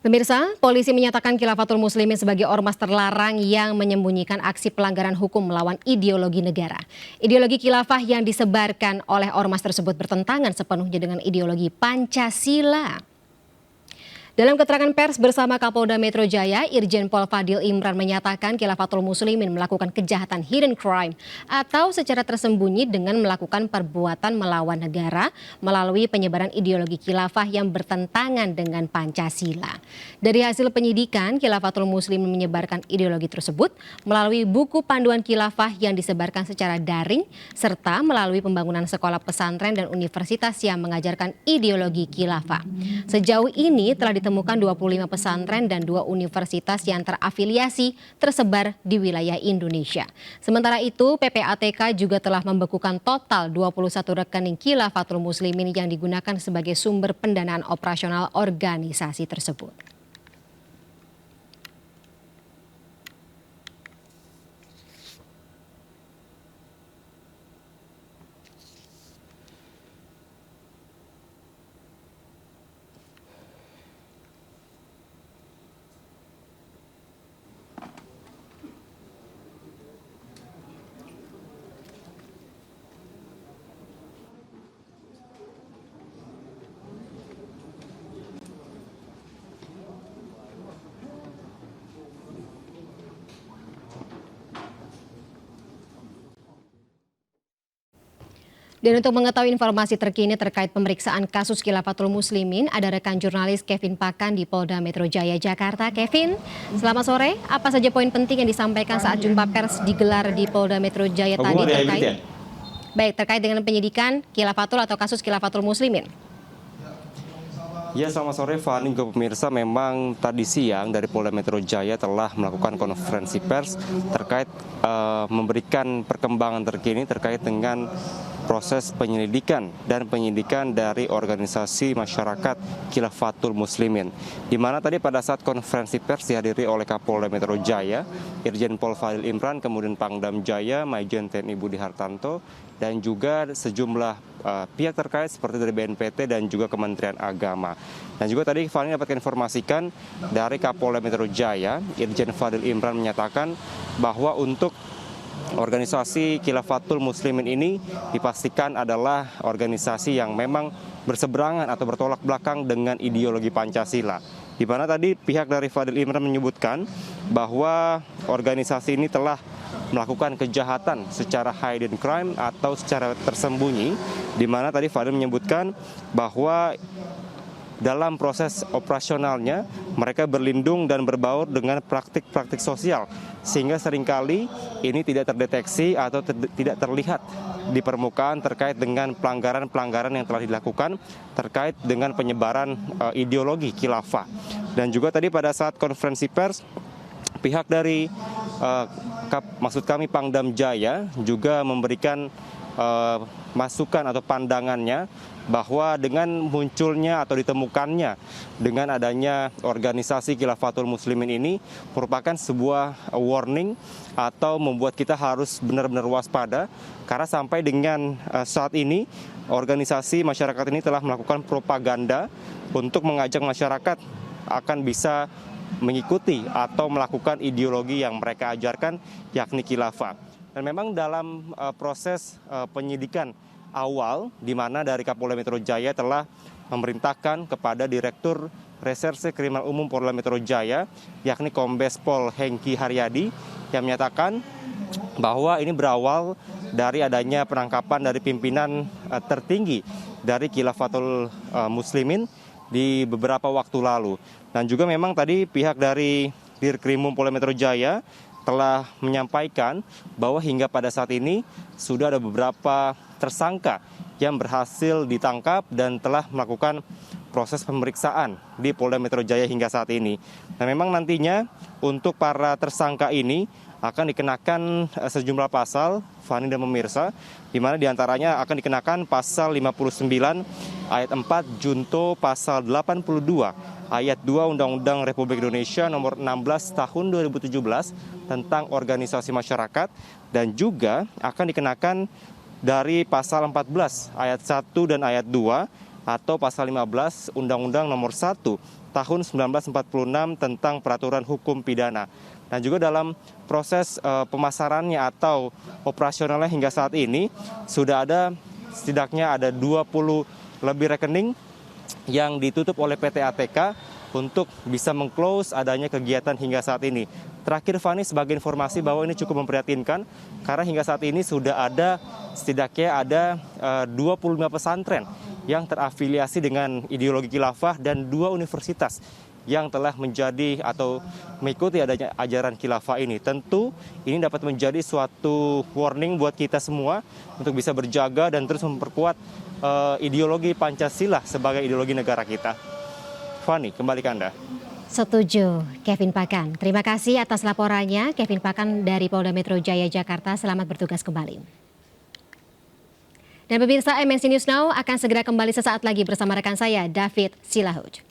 Pemirsa, polisi menyatakan Khilafatul Muslimin sebagai ormas terlarang yang menyembunyikan aksi pelanggaran hukum melawan ideologi negara. Ideologi khilafah yang disebarkan oleh ormas tersebut bertentangan sepenuhnya dengan ideologi Pancasila. Dalam keterangan pers bersama Kapolda Metro Jaya, Irjen Pol Fadil Imran menyatakan Khilafatul Muslimin melakukan kejahatan hidden crime atau secara tersembunyi dengan melakukan perbuatan melawan negara melalui penyebaran ideologi khilafah yang bertentangan dengan Pancasila. Dari hasil penyidikan, Khilafatul Muslimin menyebarkan ideologi tersebut melalui buku panduan khilafah yang disebarkan secara daring serta melalui pembangunan sekolah pesantren dan universitas yang mengajarkan ideologi khilafah. Sejauh ini telah ditemukan 25 pesantren dan 2 universitas yang terafiliasi tersebar di wilayah Indonesia. Sementara itu, PPATK juga telah membekukan total 21 rekening Khilafatul Muslimin yang digunakan sebagai sumber pendanaan operasional organisasi tersebut. Dan untuk mengetahui informasi terkini terkait pemeriksaan kasus Khilafatul Muslimin, ada rekan jurnalis Kevin Pakan di Polda Metro Jaya, Jakarta. Kevin, selamat sore. Apa saja poin penting yang disampaikan saat jumpa pers digelar di Polda Metro Jaya tadi terkait dengan penyidikan Khilafatul atau kasus Khilafatul Muslimin? Ya, selamat sore Fani, juga pemirsa. Memang tadi siang dari Polda Metro Jaya telah melakukan konferensi pers terkait memberikan perkembangan terkini terkait dengan proses penyelidikan dan penyidikan dari organisasi masyarakat Khilafatul Muslimin. Di mana tadi pada saat konferensi pers dihadiri oleh Kapolda Metro Jaya, Irjen Pol Fadil Imran, kemudian Pangdam Jaya, Majen TNI Budi Hartanto, dan juga sejumlah pihak terkait seperti dari BNPT dan juga Kementerian Agama. Dan juga tadi Fani dapat informasikan dari Kapolda Metro Jaya, Irjen Fadil Imran menyatakan bahwa untuk organisasi Khilafatul Muslimin ini dipastikan adalah organisasi yang memang berseberangan atau bertolak belakang dengan ideologi Pancasila. Di mana tadi pihak dari Fadil Imran menyebutkan bahwa organisasi ini telah melakukan kejahatan secara hidden crime atau secara tersembunyi, di mana tadi Fadil menyebutkan bahwa dalam proses operasionalnya mereka berlindung dan berbaur dengan praktik-praktik sosial, sehingga seringkali ini tidak terdeteksi atau tidak terlihat di permukaan terkait dengan pelanggaran-pelanggaran yang telah dilakukan terkait dengan penyebaran ideologi khilafah. Dan juga tadi pada saat konferensi pers, pihak dari Pangdam Jaya juga memberikan masukan atau pandangannya bahwa dengan munculnya atau ditemukannya dengan adanya organisasi Khilafatul Muslimin ini merupakan sebuah warning atau membuat kita harus benar-benar waspada, karena sampai dengan saat ini organisasi masyarakat ini telah melakukan propaganda untuk mengajak masyarakat akan bisa mengikuti atau melakukan ideologi yang mereka ajarkan, yakni khilafah. Dan memang dalam proses penyidikan awal, di mana dari Kapolda Metro Jaya telah memerintahkan kepada Direktur Reserse Kriminal Umum Polda Metro Jaya, yakni Kombes Pol Hengki Haryadi, yang menyatakan bahwa ini berawal dari adanya penangkapan dari pimpinan tertinggi dari Khilafatul Muslimin di beberapa waktu lalu. Dan juga memang tadi pihak dari Dirkrimum Polda Metro Jaya telah menyampaikan bahwa hingga pada saat ini sudah ada beberapa tersangka yang berhasil ditangkap dan telah melakukan proses pemeriksaan di Polda Metro Jaya hingga saat ini. Nah, memang nantinya untuk para tersangka ini akan dikenakan sejumlah pasal, Fani dan pemirsa, di mana diantaranya akan dikenakan pasal 59 ayat 4 junto pasal 82 ayat 2 Undang-Undang Republik Indonesia nomor 16 tahun 2017 tentang organisasi masyarakat, dan juga akan dikenakan dari pasal 14 ayat 1 dan ayat 2 atau pasal 15 Undang-Undang nomor 1 tahun 1946 tentang peraturan hukum pidana. Dan juga dalam proses pemasarannya atau operasionalnya hingga saat ini sudah ada setidaknya ada 20 lebih rekening yang ditutup oleh PT ATK untuk bisa meng-close adanya kegiatan hingga saat ini. Terakhir Fani, sebagai informasi bahwa ini cukup memprihatinkan karena hingga saat ini sudah ada setidaknya ada 25 pesantren yang terafiliasi dengan ideologi khilafah dan 2 universitas yang telah menjadi atau mengikuti adanya ajaran khilafah ini. Tentu ini dapat menjadi suatu warning buat kita semua untuk bisa berjaga dan terus memperkuat ideologi Pancasila sebagai ideologi negara kita. Fani, kembali ke Anda. Setuju, Kevin Pakan. Terima kasih atas laporannya, Kevin Pakan dari Polda Metro Jaya, Jakarta. Selamat bertugas kembali. Dan pemirsa, MNC News Now akan segera kembali sesaat lagi bersama rekan saya, David Silahut.